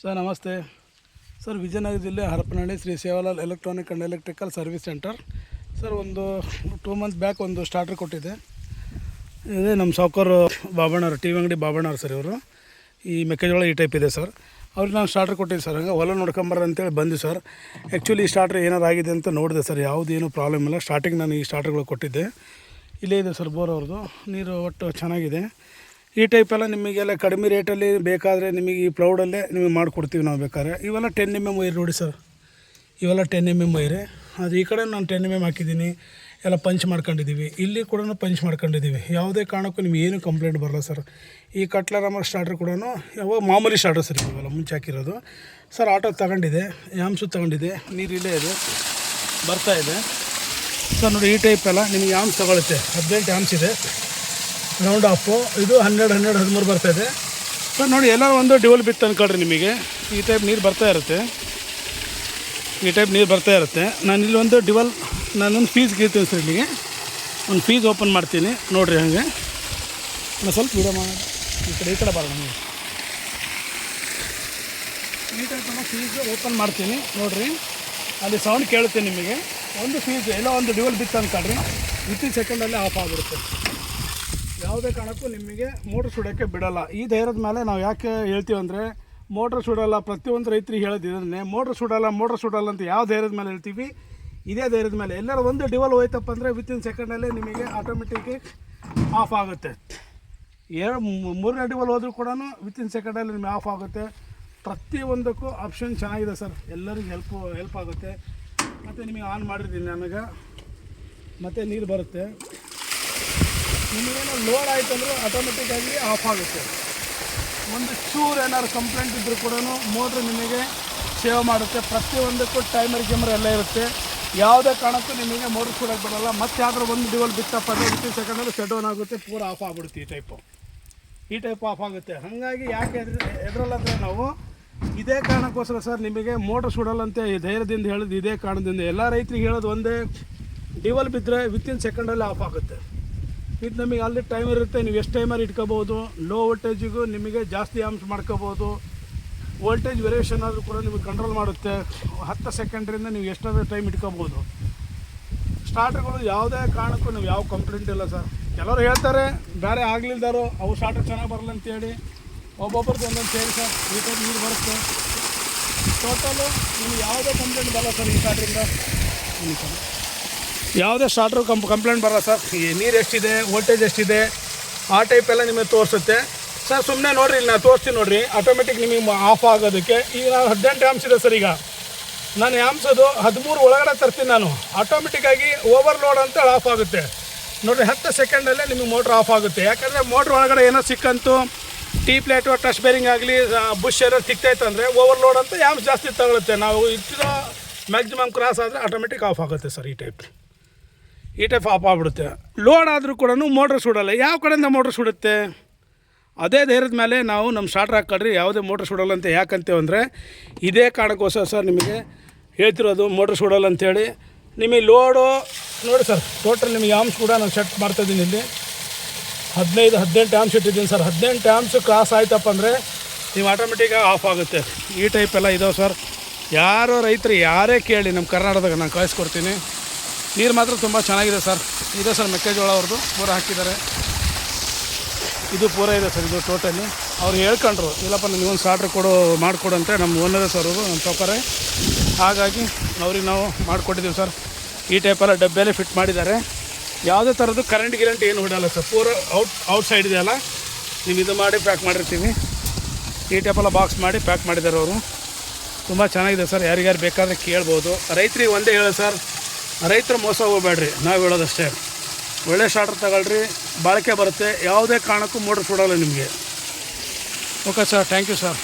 Sir ನಮಸ್ತೆ sir. Vijayanagara ಜಿಲ್ಲೆ Harapanahalli Shri Sevalal electronic and electrical service centre. Sir ಒಂದು 2 ಮಂತ್ ಬ್ಯಾಕ್ ಒಂದು ಸ್ಟಾರ್ಟರ್ ಕೊಟ್ಟಿದ್ದೆ. ಇದೇ ನಮ್ಮ ಸಾವ್ಕಾರು ಬಾಬಣ್ಣವ್ರು, ಟಿ ವಿ ಅಂಗಡಿ ಬಾಬಣ್ಣವ್ರು ಸರ್. ಇವರು ಈ ಮೆಕ್ಕೆಜೋಳ ಈ ಟೈಪ್ ಇದೆ ಸರ್. ಅವ್ರಿಗೆ ನಾನು ಸ್ಟಾರ್ಟರ್ ಕೊಟ್ಟಿದ್ದೆ ಸರ್. ಹಂಗೆ ಹೊಲ ನೋಡ್ಕೊಂಬರ್ರಿ ಅಂತೇಳಿ ಬಂದು ಸರ್. ಆ್ಯಕ್ಚುಲಿ ಈ ಸ್ಟಾರ್ಟ್ರ್ ಏನಾರು ಆಗಿದೆ ಅಂತ ನೋಡಿದೆ ಸರ್. ಯಾವುದೇನು ಪ್ರಾಬ್ಲಮ್ ಇಲ್ಲ. ಸ್ಟಾರ್ಟಿಂಗ್ ನಾನು ಈ ಸ್ಟಾರ್ಟರ್ಗಳು ಕೊಟ್ಟಿದ್ದೆ. ಇಲ್ಲೇ ಇದೆ ಸರ್ ಬೋರ್ ಅವ್ರದ್ದು. ನೀರು ಒಟ್ಟು ಚೆನ್ನಾಗಿದೆ. ಈ ಟೈಪೆಲ್ಲ ನಿಮಗೆಲ್ಲ ಕಡಿಮೆ ರೇಟಲ್ಲಿ ಬೇಕಾದರೆ ನಿಮಗೆ ಈ ಪ್ಲೌಡಲ್ಲೇ ನಿಮಗೆ ಮಾಡಿಕೊಡ್ತೀವಿ ನಾವು ಬೇಕಾದ್ರೆ. ಇವೆಲ್ಲ 10 mm ವೈರ್ ನೋಡಿ ಸರ್. ಇವೆಲ್ಲ 10 mm ವೈರೆ. ಅದು ಈ ಕಡೆ ನಾನು 10 mm ಹಾಕಿದ್ದೀನಿ. ಎಲ್ಲ ಪಂಚ್ ಮಾಡ್ಕೊಂಡಿದ್ದೀವಿ. ಇಲ್ಲಿ ಕೂಡ ಪಂಚ್ ಮಾಡ್ಕೊಂಡಿದ್ದೀವಿ. ಯಾವುದೇ ಕಾರಣಕ್ಕೂ ನಿಮ್ಗೆ ಏನು ಕಂಪ್ಲೇಂಟ್ ಬರಲ್ಲ ಸರ್. ಈ ಕಟ್ಲರಾಮ ಸ್ಟಾರ್ಟ್ರ್ ಕೂಡ ಯಾವಾಗ ಮಾಮೂಲಿ ಸ್ಟಾರ್ಟರ್ ಸರ್. ಇವೆಲ್ಲ ಮುಂಚೆ ಹಾಕಿರೋದು ಸರ್. ಆಟೋ ತಗೊಂಡಿದೆ, ಯಾಮ್ಸು ತಗೊಂಡಿದೆ. ನೀರು ಇಲ್ಲೇ ಇದೆ, ಬರ್ತಾಯಿದೆ ಸರ್. ನೋಡಿ ಈ ಟೈಪೆಲ್ಲ ನಿಮಗೆ ಯಾಮ್ಸ್ ತಗೊಳುತ್ತೆ. 18 ಯಾಮ್ಸ್ ಇದೆ ರೌಂಡ್ ಆಫು. ಇದು 12, 13 ಬರ್ತಾಯಿದೆ ಸರ್. ನೋಡಿ ಎಲ್ಲ ಒಂದು ಡ್ಯುವಲ್ ಬಿತ್ತು ಅಂದ್ಕೊಳ್ರಿ. ನಿಮಗೆ ಈ ಟೈಪ್ ನೀರು ಬರ್ತಾಯಿರುತ್ತೆ. ನಾನು ಇಲ್ಲಿ ಒಂದು ಡ್ಯುವಲ್ ನಾನೊಂದು ಫೀಸ್ ಗೀರ್ತೀನಿ ಸರ್. ಇಲ್ಲಿಗೆ ಒಂದು ಫೀಸ್ ಓಪನ್ ಮಾಡ್ತೀನಿ ನೋಡಿರಿ. ಹಾಗೆ ನಾನು ಸ್ವಲ್ಪ ವಿಡಿಯೋ ಮಾಡಿ ಈ ಕಡೆ ಬರೋಣ. ಈ ಟೈಪನ್ನು ಫೀಸ್ ಓಪನ್ ಮಾಡ್ತೀನಿ ನೋಡಿರಿ. ಅಲ್ಲಿ ಸೌಂಡ್ ಕೇಳುತ್ತೆ ನಿಮಗೆ. ಒಂದು ಫೀಸ್ ಎಲ್ಲ ಒಂದು ಡ್ಯುವಲ್ ಬಿತ್ತು ಅಂದ್ಕೊಳ್ರಿ. ವಿತಿನ್ ಸೆಕೆಂಡಲ್ಲೇ ಆಫ್ ಆಗಿಬಿಡುತ್ತೆ. ಯಾವುದೇ ಕಾರಣಕ್ಕೂ ನಿಮಗೆ ಮೋಟ್ರ್ ಸುಡೋಕ್ಕೆ ಬಿಡೋಲ್ಲ. ಈ ಧೈರ್ಯದ ಮೇಲೆ ನಾವು ಯಾಕೆ ಹೇಳ್ತೀವಿ ಅಂದರೆ, ಮೋಟ್ರ್ ಸುಡೋಲ್ಲ ಪ್ರತಿಯೊಂದು ರೈತರಿಗೆ ಹೇಳೋದಿದ್ದನ್ನೇ. ಮೋಟ್ರ್ ಸುಡೋಲ್ಲ ಅಂತ ಯಾವ ಧೈರ್ಯದ ಮೇಲೆ ಹೇಳ್ತೀವಿ, ಇದೇ ಧೈರ್ಯದ ಮೇಲೆ. ಎಲ್ಲರೂ ಒಂದು ಡಿವಲ್ ಹೋಯ್ತಪ್ಪ ಅಂದರೆ ವಿತಿನ್ ಸೆಕೆಂಡಲ್ಲೇ ನಿಮಗೆ ಆಟೋಮೆಟಿಕ್ಕಾಗಿ ಆಫ್ ಆಗುತ್ತೆ. 3ನೇ ಡಿವಲ್ ಹೋದರೂ ಕೂಡ ವಿತಿನ್ ಸೆಕೆಂಡಲ್ಲಿ ನಿಮಗೆ ಆಫ್ ಆಗುತ್ತೆ. ಪ್ರತಿಯೊಂದಕ್ಕೂ ಆಪ್ಷನ್ ಚೆನ್ನಾಗಿದೆ ಸರ್. ಎಲ್ಲರಿಗೂ ಹೆಲ್ಪ್ ಆಗುತ್ತೆ. ಮತ್ತು ನಿಮಗೆ ಆನ್ ಮಾಡಿರ್ತೀನಿ ನನಗೆ, ಮತ್ತು ನೀರು ಬರುತ್ತೆ. ನಿಮಗೇನೋ ಲೋಡ್ ಆಯಿತು ಅಂದರೆ ಆಟೋಮೆಟಿಕ್ಕಾಗಿ ಆಫ್ ಆಗುತ್ತೆ. ಒಂದು ಚೂರು ಏನಾದ್ರು ಕಂಪ್ಲೇಂಟ್ ಇದ್ದರೂ ಕೂಡ ಮೋಟ್ರ್ ನಿಮಗೆ ಸೇವ್ ಮಾಡುತ್ತೆ. ಪ್ರತಿಯೊಂದಕ್ಕೂ ಟೈಮರ್ ಎಲ್ಲ ಇರುತ್ತೆ. ಯಾವುದೇ ಕಾರಣಕ್ಕೂ ನಿಮಗೆ ಮೋಟ್ರ್ ಸುಡೋಕ್ಕೆ ಬರೋಲ್ಲ. ಮತ್ತೆ ಯಾವ್ದಾರು ಒಂದು ಡಿವಲ್ ಬಿತ್ತಪ್ಪ ಅಂದರೆ ವಿತಿನ್ ಸೆಕೆಂಡಲ್ಲಿ ಶಟ್ ಡೌನ್ ಆಗುತ್ತೆ, ಪೂರ ಆಫ್ ಆಗಿಬಿಡುತ್ತೆ. ಈ ಟೈಪ್ ಆಫ್ ಆಗುತ್ತೆ. ಹಾಗಾಗಿ ಯಾಕೆ ಎದ್ರಲ್ಲಂದರೆ ನಾವು ಇದೇ ಕಾರಣಕ್ಕೋಸ್ಕರ ಸರ್ ನಿಮಗೆ ಮೋಟ್ರ್ ಸುಡಲ್ಲಂತೆ ಧೈರ್ಯದಿಂದ ಹೇಳೋದು ಇದೇ ಕಾರಣದಿಂದ. ಎಲ್ಲ ರೈತರಿಗೆ ಹೇಳೋದು ಒಂದೇ, ಡಿವಲ್ ಬಿದ್ದರೆ ವಿತಿನ್ ಸೆಕೆಂಡಲ್ಲಿ ಆಫ್ ಆಗುತ್ತೆ. ಇದು ನಮಗೆ ಅಲ್ಲಿ ಟೈಮರ್ ಇರುತ್ತೆ. ನೀವು ಎಷ್ಟು ಟೈಮರ್ ಇಟ್ಕೋಬೋದು. ಲೋ ವೋಲ್ಟೇಜಿಗೂ ನಿಮಗೆ ಜಾಸ್ತಿ ಆಮ್ಸ್ ಮಾಡ್ಕೋಬೋದು. ವೋಲ್ಟೇಜ್ ವೇರಿಯೇಷನ್ ಆದರೂ ಕೂಡ ನಿಮಗೆ ಕಂಟ್ರೋಲ್ ಮಾಡುತ್ತೆ. 10 ಸೆಕೆಂಡ್ರಿಂದ ನೀವು ಎಷ್ಟಾದರೂ ಟೈಮ್ ಇಟ್ಕೋಬೋದು. ಸ್ಟಾರ್ಟರ್ಗಳು ಯಾವುದೇ ಕಾರಣಕ್ಕೂ ನೀವು ಯಾವ ಕಂಪ್ಲೇಂಟ್ ಇಲ್ಲ ಸರ್. ಕೆಲವರು ಹೇಳ್ತಾರೆ ಬೇರೆ ಆಗಲಿಲ್ದಾರೋ ಅವು ಸ್ಟಾರ್ಟರ್ ಚೆನ್ನಾಗಿ ಬರಲ್ಲ ಅಂತೇಳಿ. ಒಬ್ಬೊಬ್ರದ್ದು ಒಂದೊಂದು ಸೇರಿ ಸರ್. ಈ ಟೈಪ್ ನೀರು ಬರುತ್ತೆ. ಟೋಟಲು ನಿಮಗೆ ಯಾವುದೇ ಕಂಪ್ಲೇಂಟ್ ಬರಲ್ಲ ಸರ್. ಈ ಸ್ಟಾರ್ಟ್ರಿಂದ ಯಾವುದೇ ಸ್ಟಾರ್ಟ್ರು ಕಂಪ್ಲೇಂಟ್ ಬರಲ್ಲ ಸರ್. ನೀರು ಎಷ್ಟಿದೆ, ವೋಲ್ಟೇಜ್ ಎಷ್ಟಿದೆ, ಆ ಟೈಪೆಲ್ಲ ನಿಮಗೆ ತೋರಿಸುತ್ತೆ ಸರ್. ಸುಮ್ಮನೆ ನೋಡಿರಿ, ಇಲ್ಲಿ ನಾನು ತೋರಿಸ್ತೀನಿ ನೋಡಿರಿ. ಆಟೋಮೆಟಿಕ್ ನಿಮಗೆ ಆಫ್ ಆಗೋದಕ್ಕೆ ಈಗ ನಾನು 18 ಆ್ಯಮ್ಸ್ ಇದೆ ಸರ್. ಈಗ ನಾನು ಆ್ಯಮ್ಸದು 13 ಒಳಗಡೆ ತರ್ತೀನಿ ನಾನು. ಆಟೋಮೆಟಿಕ್ಕಾಗಿ ಓವರ್ಲೋಡ್ ಅಂತ ಆಫ್ ಆಗುತ್ತೆ ನೋಡಿರಿ. 10 ಸೆಕೆಂಡಲ್ಲೇ ನಿಮಗೆ ಮೋಟ್ರ್ ಆಫ್ ಆಗುತ್ತೆ. ಯಾಕಂದರೆ ಮೋಟ್ರ್ ಒಳಗಡೆ ಏನೋ ಸಿಕ್ಕಂತು, ಟೀ ಪ್ಲೇಟು ಟಚ್ ಬೇರಿಂಗ್ ಆಗಲಿ, ಬುಷ್ ಏನೋ ಸಿಕ್ತಾಯಿತ್ತು ಅಂದರೆ ಓವರ್ಲೋಡ್ ಅಂತ ಆ್ಯಮ್ಸ್ ಜಾಸ್ತಿ ತಗೊಳುತ್ತೆ. ನಾವು ಇಟ್ಟಿರೋ ಮ್ಯಾಕ್ಸಿಮಮ್ ಕ್ರಾಸ್ ಆದರೆ ಆಟೋಮೆಟಿಕ್ ಆಫ್ ಆಗುತ್ತೆ ಸರ್. ಈ ಟೈಪ್ ಆಫ್ ಆಗಿಬಿಡುತ್ತೆ. ಲೋಡ್ ಆದರೂ ಕೂಡ ಮೋಟ್ರ್ ಸುಡೋಲ್ಲ. ಯಾವ ಕಡೆಯಿಂದ ಮೋಟ್ರ್ ಸುಡುತ್ತೆ? ಅದೇ ಧೈರ್ಯದ ಮೇಲೆ ನಾವು ನಮ್ಮ ಸ್ಟಾರ್ಟ್ರ್ ಹಾಕ್ಕೊಳ್ರಿ. ಯಾವುದೇ ಮೋಟ್ರ್ ಸುಡೋಲ್ಲ ಅಂತ ಯಾಕಂತೇವೆ ಅಂದರೆ ಇದೇ ಕಾರಣಕ್ಕೋಸ್ಕರ ಸರ್ ನಿಮಗೆ ಹೇಳ್ತಿರೋದು, ಮೋಟ್ರ್ ಸುಡೋಲ್ಲ ಅಂಥೇಳಿ. ನಿಮಗೆ ಲೋಡು ನೋಡಿ ಸರ್. ಟೋಟಲ್ ನಿಮಗೆ ಆಮ್ಸ್ ಕೂಡ ನಾನು ಸೆಟ್ ಮಾಡ್ತಾಯಿದ್ದೀನಿ. ಇಲ್ಲಿ 18 ಆಮ್ಸ್ ಇಟ್ಟಿದ್ದೀನಿ ಸರ್. 18 ಆಮ್ಸ್ ಕ್ರಾಸ್ ಆಯ್ತಪ್ಪ ಅಂದರೆ ನೀವು ಆಟೋಮೆಟಿಕ್ಕಾಗಿ ಆಫ್ ಆಗುತ್ತೆ. ಈ ಟೈಪೆಲ್ಲ ಇದಾವೆ ಸರ್. ಯಾರೋ ರೈತರು ಯಾರೇ ಕೇಳಿ ನಮ್ಮ ಕರ್ನಾಟಕದಾಗ ನಾನು ಕಳಿಸ್ಕೊಡ್ತೀನಿ. ನೀರು ಮಾತ್ರ ತುಂಬ ಚೆನ್ನಾಗಿದೆ ಸರ್. ಇದೆ ಸರ್ ಮೆಕ್ಕೆಜೋಳ ಅವ್ರದ್ದು ಪೂರ ಹಾಕಿದ್ದಾರೆ. ಇದು ಪೂರ ಇದೆ ಸರ್. ಇದು ಟೋಟಲಿ ಅವ್ರು ಹೇಳ್ಕೊಂಡ್ರು, ಇಲ್ಲಪ್ಪ ನೀವೊಂದು ಸ್ಟಾರ್ಟ್ರ್ ಮಾಡಿಕೊಡು ಅಂತ ನಮ್ಮ ಓನರ್ ಸರ್ ಅವರು, ನಮ್ಮ ಚೌಕರೇ. ಹಾಗಾಗಿ ಅವ್ರಿಗೆ ನಾವು ಮಾಡಿಕೊಟ್ಟಿದ್ದೀವಿ ಸರ್. ಈ ಟೈಪೆಲ್ಲ ಡಬ್ಬೆಲ್ಲೇ ಫಿಟ್ ಮಾಡಿದ್ದಾರೆ. ಯಾವುದೇ ಥರದ್ದು ಕರೆಂಟ್ ಏನು ಹೊಡೆಯಲ್ಲ ಸರ್. ಪೂರ ಔಟ್ಸೈಡ್ ಇದೆಯಲ್ಲ, ನೀವು ಇದು ಮಾಡಿ ಪ್ಯಾಕ್ ಮಾಡಿರ್ತೀವಿ. ಈ ಟೈಪೆಲ್ಲ ಬಾಕ್ಸ್ ಮಾಡಿ ಪ್ಯಾಕ್ ಮಾಡಿದ್ದಾರೆ ಅವರು. ತುಂಬ ಚೆನ್ನಾಗಿದೆ ಸರ್. ಯಾರಿಗಾರು ಬೇಕಾದರೆ ಕೇಳ್ಬೋದು. ರೈತರಿಗೆ ಒಂದೇ ಹೇಳೋ ಸರ್, ರೈತರು ಮೋಸ ಹೋಗಬೇಡ್ರಿ. ನಾವು ಹೇಳೋದಷ್ಟೇ, ಒಳ್ಳೆ ಸ್ಟಾರ್ಟರ್ ತಗೊಳ್ರಿ, ಬಾಳಿಕೆ ಬರುತ್ತೆ. ಯಾವುದೇ ಕಾರಣಕ್ಕೂ ಮೋಟ್ರ್ ಸುಡೋಲ್ಲ ನಿಮಗೆ. Okay sir, thank you sir.